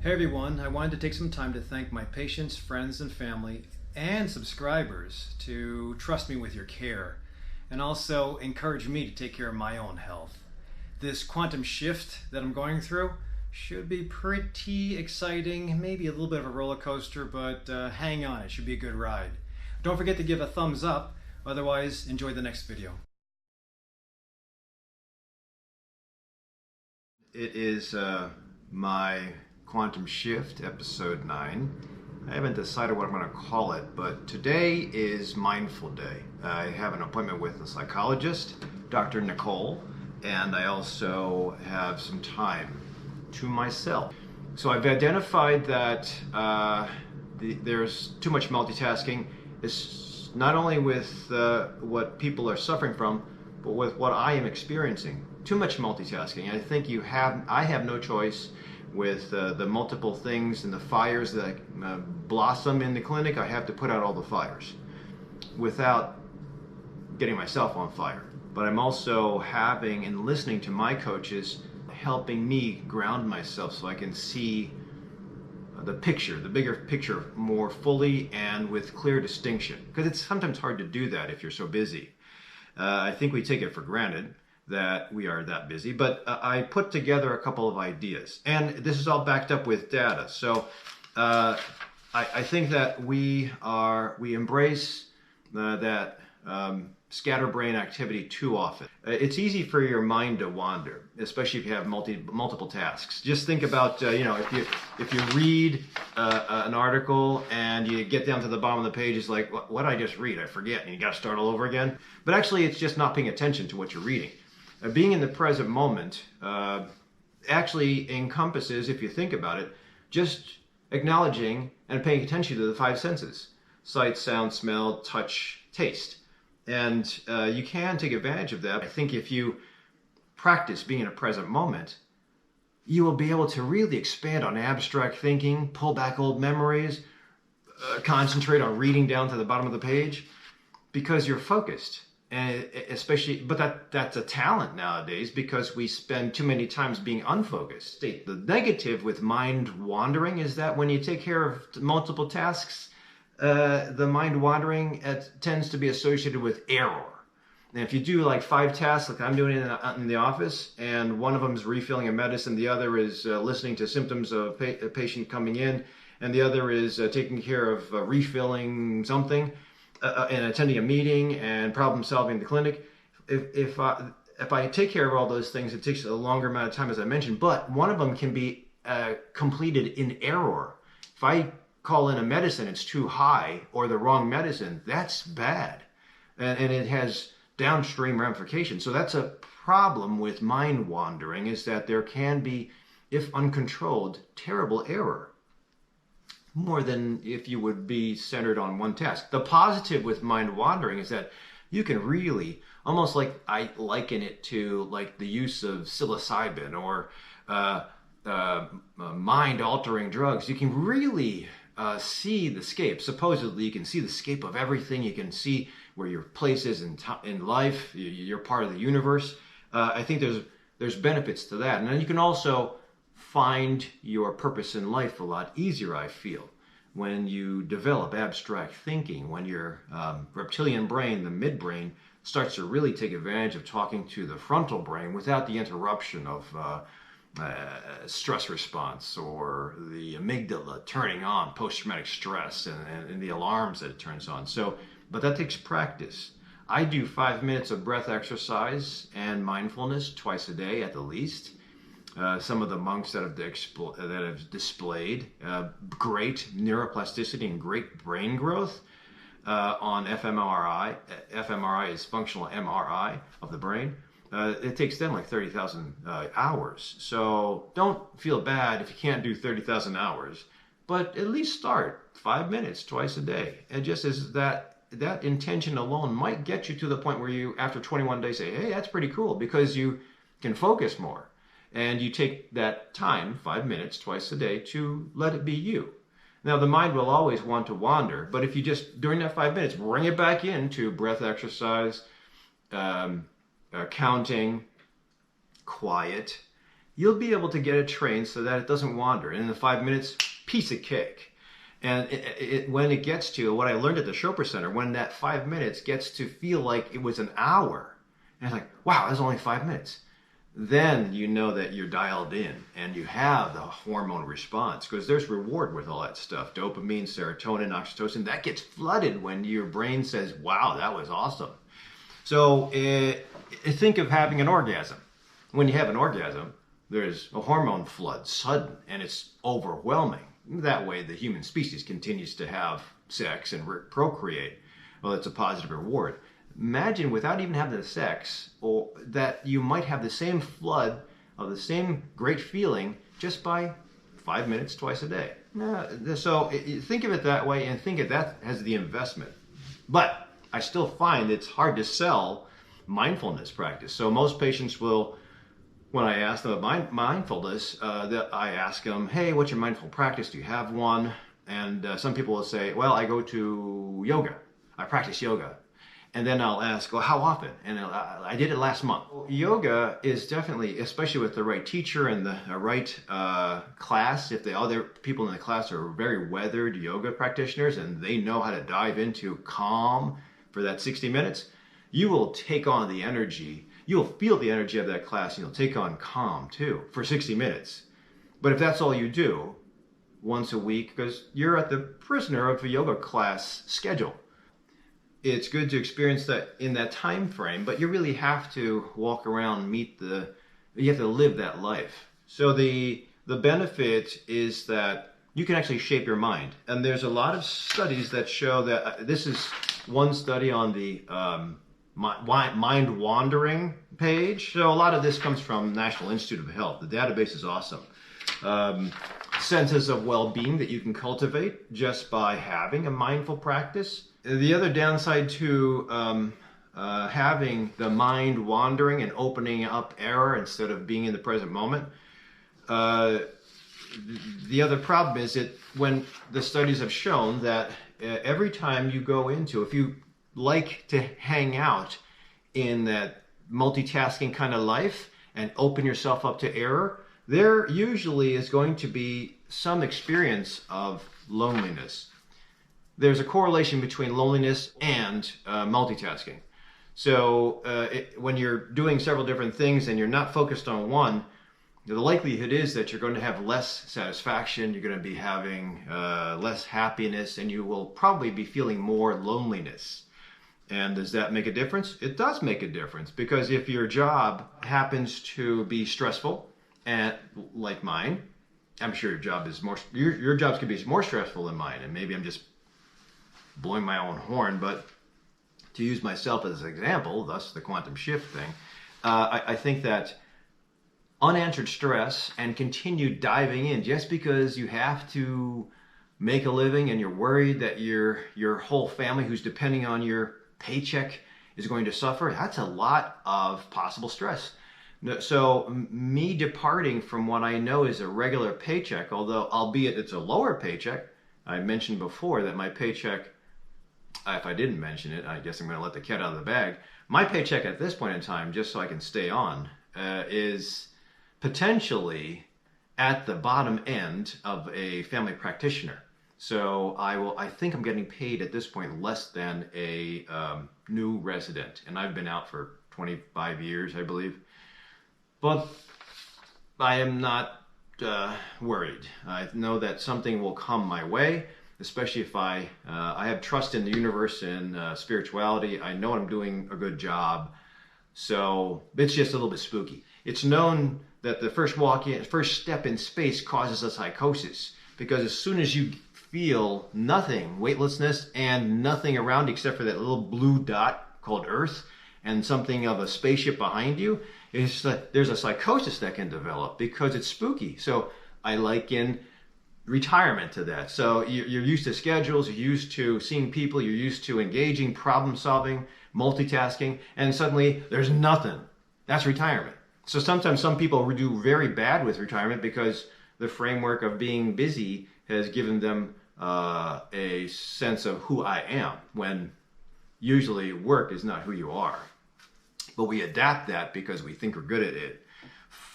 Hey everyone, I wanted to take some time to thank my patients, friends, and family, and subscribers to trust me with your care, and also encourage me to take care of my own health. This quantum shift that I'm going through should be pretty exciting, maybe a little bit of a roller coaster, but hang on, it should be a good ride. Don't forget to give a thumbs up, otherwise enjoy the next video. It is my Quantum Shift, episode 9. I haven't decided what I'm going to call it, but today is Mindful Day. I have an appointment with a psychologist, Dr. Nicole, and I also have some time to myself. So I've identified that there's too much multitasking. It's not only with what people are suffering from, but with what I am experiencing. Too much multitasking. I think I have no choice with the multiple things and the fires that blossom in the clinic. I have to put out all the fires without getting myself on fire. But I'm also having and listening to my coaches helping me ground myself so I can see the picture, the bigger picture, more fully and with clear distinction. Because it's sometimes hard to do that if you're so busy. I think we take it for granted that we are that busy, but I put together a couple of ideas, and this is all backed up with data. So I think that we embrace that scatterbrain activity too often. It's easy for your mind to wander, especially if you have multiple tasks. Just think about if you read an article and you get down to the bottom of the page, it's like, what did I just read? I forget, and you got to start all over again. But actually, it's just not paying attention to what you're reading. Being in the present moment actually encompasses, if you think about it, just acknowledging and paying attention to the five senses: sight, sound, smell, touch, taste. And you can take advantage of that. I think if you practice being in a present moment, you will be able to really expand on abstract thinking, pull back old memories, concentrate on reading down to the bottom of the page, because you're focused. And especially, but that's a talent nowadays because we spend too many times being unfocused. The negative with mind wandering is that when you take care of multiple tasks, the mind wandering tends to be associated with error. And if you do like 5 tasks, like I'm doing in the office, and one of them is refilling a medicine, the other is listening to symptoms of a patient coming in, and the other is taking care of refilling something, and attending a meeting and problem solving in the clinic. If I take care of all those things, it takes a longer amount of time, as I mentioned, but one of them can be completed in error. If I call in a medicine, it's too high, or the wrong medicine, that's bad. And it has downstream ramifications. So that's a problem with mind wandering, is that there can be, if uncontrolled, terrible error. More than if you would be centered on one task. The positive with mind wandering is that you can really, almost like I liken it to like the use of psilocybin or mind-altering drugs. You can really see the scape. Supposedly, you can see the scape of everything. You can see where your place is in life. You're part of the universe. I think there's benefits to that. And then you can also find your purpose in life a lot easier, I feel, when you develop abstract thinking, when your reptilian brain, the midbrain, starts to really take advantage of talking to the frontal brain without the interruption of stress response or the amygdala turning on post-traumatic stress and the alarms that it turns on. But that takes practice. I do 5 minutes of breath exercise and mindfulness twice a day at the least. Some of the monks that have displayed great neuroplasticity and great brain growth on fMRI. fMRI is functional MRI of the brain. It takes them like 30,000 hours. So don't feel bad if you can't do 30,000 hours, but at least start 5 minutes twice a day. And just as that intention alone might get you to the point where you, after 21 days, say, hey, that's pretty cool, because you can focus more. And you take that time, 5 minutes twice a day, to let it be you. Now, the mind will always want to wander, but if you just, during that 5 minutes, bring it back into breath exercise, counting, quiet, you'll be able to get it trained so that it doesn't wander. And in the 5 minutes, piece of cake. And when it gets to what I learned at the Chopra Center, when that 5 minutes gets to feel like it was an hour, and it's like, wow, that's only 5 minutes. Then you know that you're dialed in and you have the hormone response, because there's reward with all that stuff. Dopamine, serotonin, oxytocin, that gets flooded when your brain says, wow, that was awesome. So think of having an orgasm. When you have an orgasm, there's a hormone flood, sudden, and it's overwhelming. That way the human species continues to have sex and procreate. Well, it's a positive reward. Imagine without even having the sex, or that you might have the same flood of the same great feeling just by 5 minutes twice a day. So think of it that way, and think of that as the investment. But I still find it's hard to sell mindfulness practice. So most patients will, when I ask them about mindfulness, that I ask them, hey, what's your mindful practice? Do you have one? And some people will say, well, I go to yoga. I practice yoga. And then I'll ask, well, how often? And I did it last month. Yoga is definitely, especially with the right teacher and the right class, if the other people in the class are very weathered yoga practitioners and they know how to dive into calm for that 60 minutes, you will take on the energy. You'll feel the energy of that class, and you'll take on calm too for 60 minutes. But if that's all you do once a week, because you're at the prisoner of a yoga class schedule, it's good to experience that in that time frame, but you really have to walk around, you have to live that life. So the benefit is that you can actually shape your mind. And there's a lot of studies that show that, this is one study on the mind wandering page. So a lot of this comes from National Institute of Health. The database is awesome. Senses of well-being that you can cultivate just by having a mindful practice. The other downside to having the mind wandering and opening up error instead of being in the present moment, the other problem is that when the studies have shown that every time you go into, if you like to hang out in that multitasking kind of life and open yourself up to error, there usually is going to be some experience of loneliness. There's a correlation between loneliness and multitasking. So when you're doing several different things and you're not focused on one, the likelihood is that you're going to have less satisfaction, you're going to be having less happiness, and you will probably be feeling more loneliness. And does that make a difference? It does make a difference, because if your job happens to be stressful, and like mine, I'm sure your jobs could be more stressful than mine, and maybe I'm just blowing my own horn, but to use myself as an example, thus the quantum shift thing, I think that unanswered stress and continued diving in just because you have to make a living and you're worried that your whole family who's depending on your paycheck is going to suffer, that's a lot of possible stress. So me departing from what I know is a regular paycheck, although albeit it's a lower paycheck, I mentioned before that my paycheck, if I didn't mention it, I guess I'm going to let the cat out of the bag. My paycheck at this point in time, just so I can stay on, is potentially at the bottom end of a family practitioner. So I think I'm getting paid at this point less than a new resident, and I've been out for 25 years, I believe. But I am not worried. I know that something will come my way, especially if I have trust in the universe and spirituality. I know I'm doing a good job. So it's just a little bit spooky. It's known that the first step in space causes a psychosis, because as soon as you feel nothing, weightlessness, and nothing around except for that little blue dot called Earth and something of a spaceship behind you, there's a psychosis that can develop because it's spooky. So I liken retirement to that. So you're used to schedules, you're used to seeing people, you're used to engaging, problem solving, multitasking, and suddenly there's nothing. That's retirement. So sometimes some people do very bad with retirement because the framework of being busy has given them a sense of who I am, when usually work is not who you are. But we adapt that because we think we're good at it.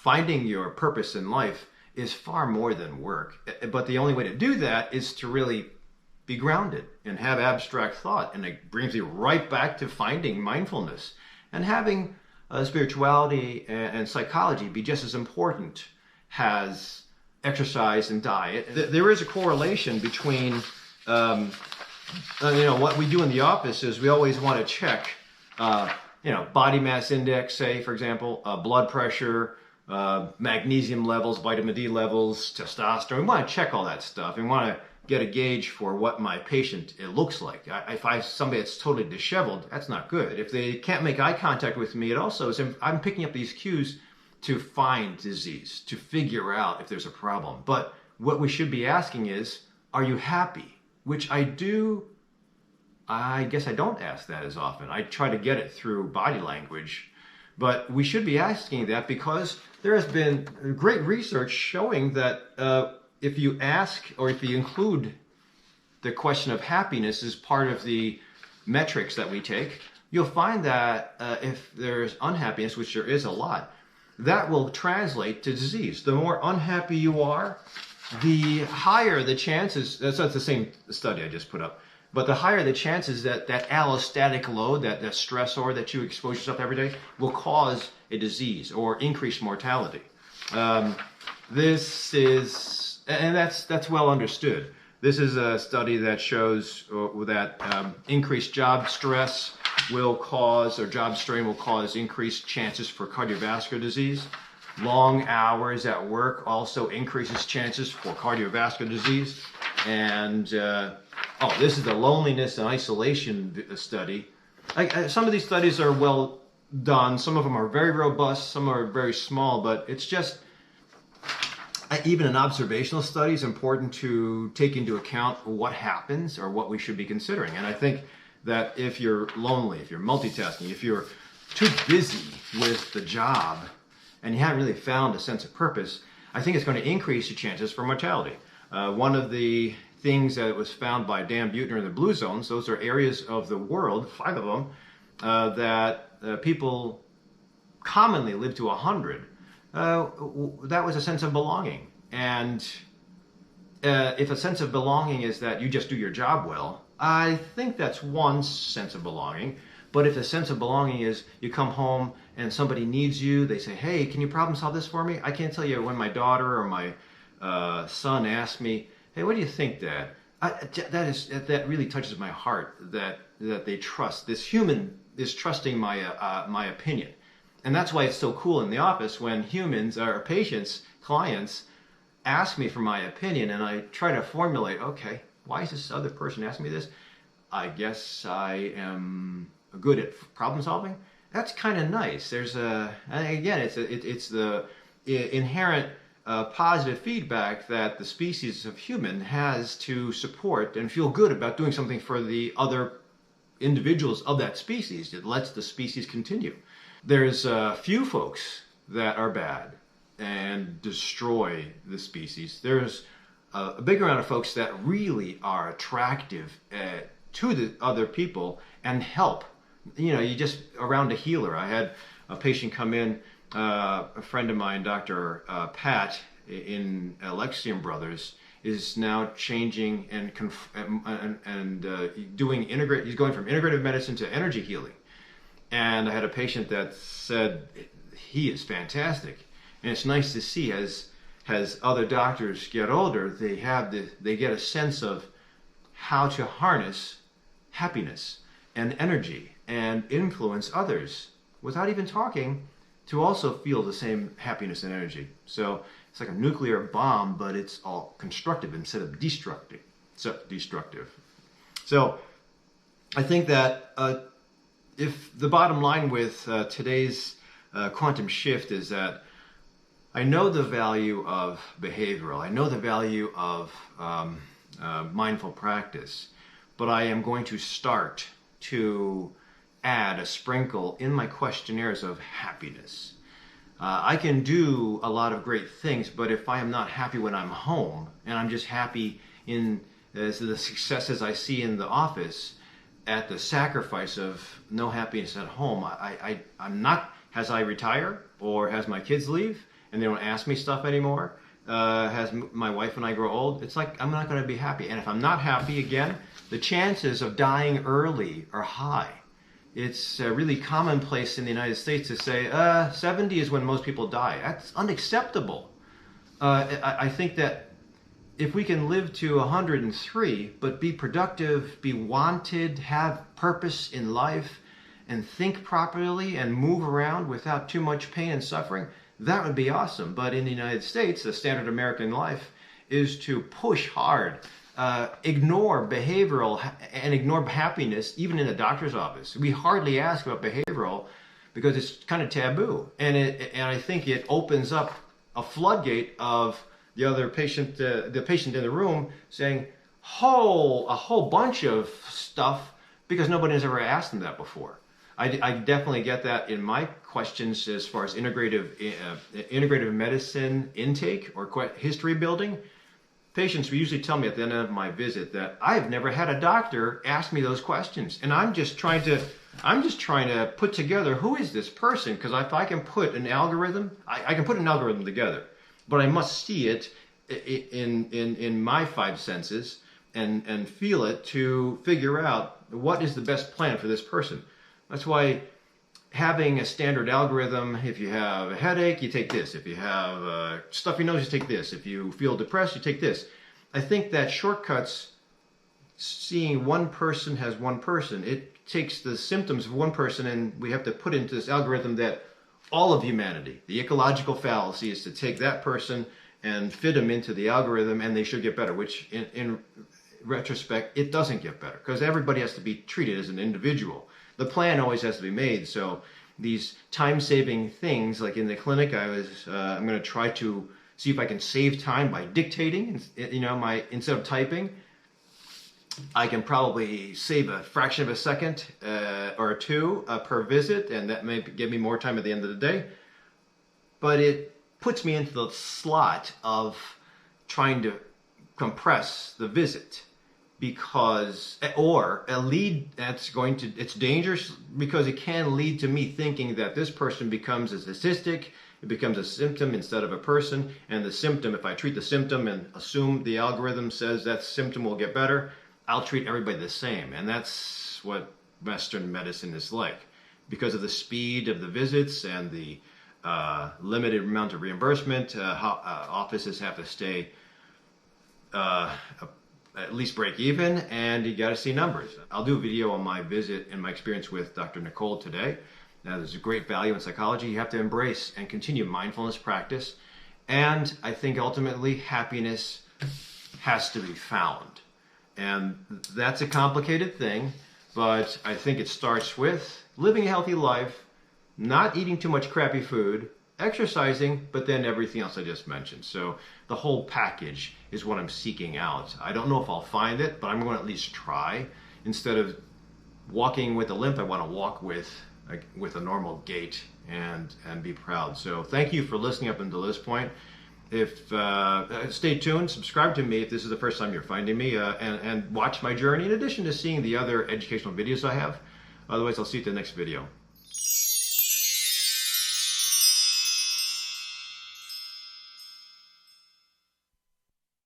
finding your purpose in life is far more than work. But the only way to do that is to really be grounded and have abstract thought. And it brings you right back to finding mindfulness and having spirituality and psychology be just as important as exercise and diet. There is a correlation between, what we do in the office is we always want to check, body mass index, say, for example, blood pressure, magnesium levels, vitamin D levels, testosterone. We want to check all that stuff. We want to get a gauge for what my patient it looks like. If I have somebody that's totally disheveled, that's not good. If they can't make eye contact with me, it also is, I'm picking up these cues to find disease, to figure out if there's a problem. But what we should be asking is, are you happy? Which I guess I don't ask that as often. I try to get it through body language. But we should be asking that because there has been great research showing that if you ask or if you include the question of happiness as part of the metrics that we take, you'll find that if there's unhappiness, which there is a lot, that will translate to disease. The more unhappy you are, the higher the chances, that's the same study I just put up, but the higher the chances that that allostatic load, that stressor that you expose yourself every day, will cause a disease or increase mortality. This is, and that's well understood. This is a study that shows that increased job stress will cause, or job strain will cause increased chances for cardiovascular disease. Long hours at work also increases chances for cardiovascular disease. And this is the loneliness and isolation study. Some of these studies are well done. Some of them are very robust. Some are very small. But it's just, even an observational study is important to take into account what happens or what we should be considering. And I think that if you're lonely, if you're multitasking, if you're too busy with the job and you haven't really found a sense of purpose, I think it's going to increase your chances for mortality. One of the things that was found by Dan Buettner in the blue zones, those are areas of the world, 5 of them, that people commonly live to 100. That was a sense of belonging. And if a sense of belonging is that you just do your job well, I think that's one sense of belonging. But if the sense of belonging is you come home and somebody needs you, they say, hey, can you problem solve this for me? I can't tell you when my daughter or my son asked me, hey, what do you think, Dad? That really touches my heart, that they trust. This human is trusting my opinion. And that's why it's so cool in the office when humans, our patients, clients, ask me for my opinion, and I try to formulate, okay, why is this other person asking me this? I guess I am good at problem solving. That's kind of nice. There's it's the inherent positive feedback that the species of human has to support and feel good about doing something for the other individuals of that species. It lets the species continue. There's a few folks that are bad and destroy the species. There's a big amount of folks that really are attractive to the other people and help. You just around a healer. I had a patient come in, a friend of mine, Dr. Pat in Alexian Brothers, is now changing and doing he's going from integrative medicine to energy healing. And I had a patient that said he is fantastic. And it's nice to see as other doctors get older, they get a sense of how to harness happiness and energy and influence others without even talking, to also feel the same happiness and energy. So it's like a nuclear bomb, but it's all constructive instead of destructive. So I think that if the bottom line with today's quantum shift is that I know the value of behavioral, I know the value of mindful practice, but I am going to start to add a sprinkle in my questionnaires of happiness. I can do a lot of great things, but if I am not happy when I'm home, and I'm just happy in the successes I see in the office, at the sacrifice of no happiness at home, I'm not, as I retire or as my kids leave, and they don't ask me stuff anymore, as my wife and I grow old, it's like I'm not going to be happy. And if I'm not happy again, the chances of dying early are high. It's really commonplace in the United States to say 70 is when most people die. That's unacceptable. I think that if we can live to 103, but be productive, be wanted, have purpose in life, and think properly and move around without too much pain and suffering, that would be awesome. But in the United States, the standard American life is to push hard, ignore behavioral and ignore happiness, even in the doctor's office. We hardly ask about behavioral because it's kind of taboo. And I think it opens up a floodgate of the other patient, the patient in the room saying a whole bunch of stuff because nobody has ever asked them that before. I definitely get that in my questions as far as integrative medicine intake or history building. Patients usually tell me at the end of my visit that I've never had a doctor ask me those questions, and I'm just trying to put together who is this person, because if I can put an algorithm, I can put an algorithm together, but I must see it in my five senses and feel it to figure out what is the best plan for this person. That's why having a standard algorithm, if you have a headache, you take this. If you have a stuffy nose, you take this. If you feel depressed, you take this. I think that shortcuts, seeing one person has one person, it takes the symptoms of one person and we have to put into this algorithm that all of humanity, the ecological fallacy is to take that person and fit them into the algorithm and they should get better, which in retrospect, it doesn't get better because everybody has to be treated as an individual. The plan always has to be made. So these time-saving things, like in the clinic, I'm going to try to see if I can save time by dictating. Instead of typing, I can probably save a fraction of a second or two per visit, and that may give me more time at the end of the day. But it puts me into the slot of trying to compress the visit. It's dangerous because it can lead to me thinking that this person becomes a statistic, it becomes a symptom instead of a person, and the symptom, if I treat the symptom and assume the algorithm says that symptom will get better, I'll treat everybody the same. And that's what Western medicine is like. Because of the speed of the visits and the limited amount of reimbursement, offices have to stay at least break even, and you got to see numbers. I'll do a video on my visit and my experience with Dr. Nicole today. Now, there's a great value in psychology. You have to embrace and continue mindfulness practice. And I think ultimately happiness has to be found. And that's a complicated thing, but I think it starts with living a healthy life, not eating too much crappy food, exercising, but then everything else I just mentioned. So the whole package is what I'm seeking out. I don't know if I'll find it, but I'm going to at least try. Instead of walking with a limp, I want to walk with a normal gait and be proud. So thank you for listening up until this point. If stay tuned, subscribe to me if this is the first time you're finding me, and watch my journey in addition to seeing the other educational videos I have. Otherwise, I'll see you at the next video.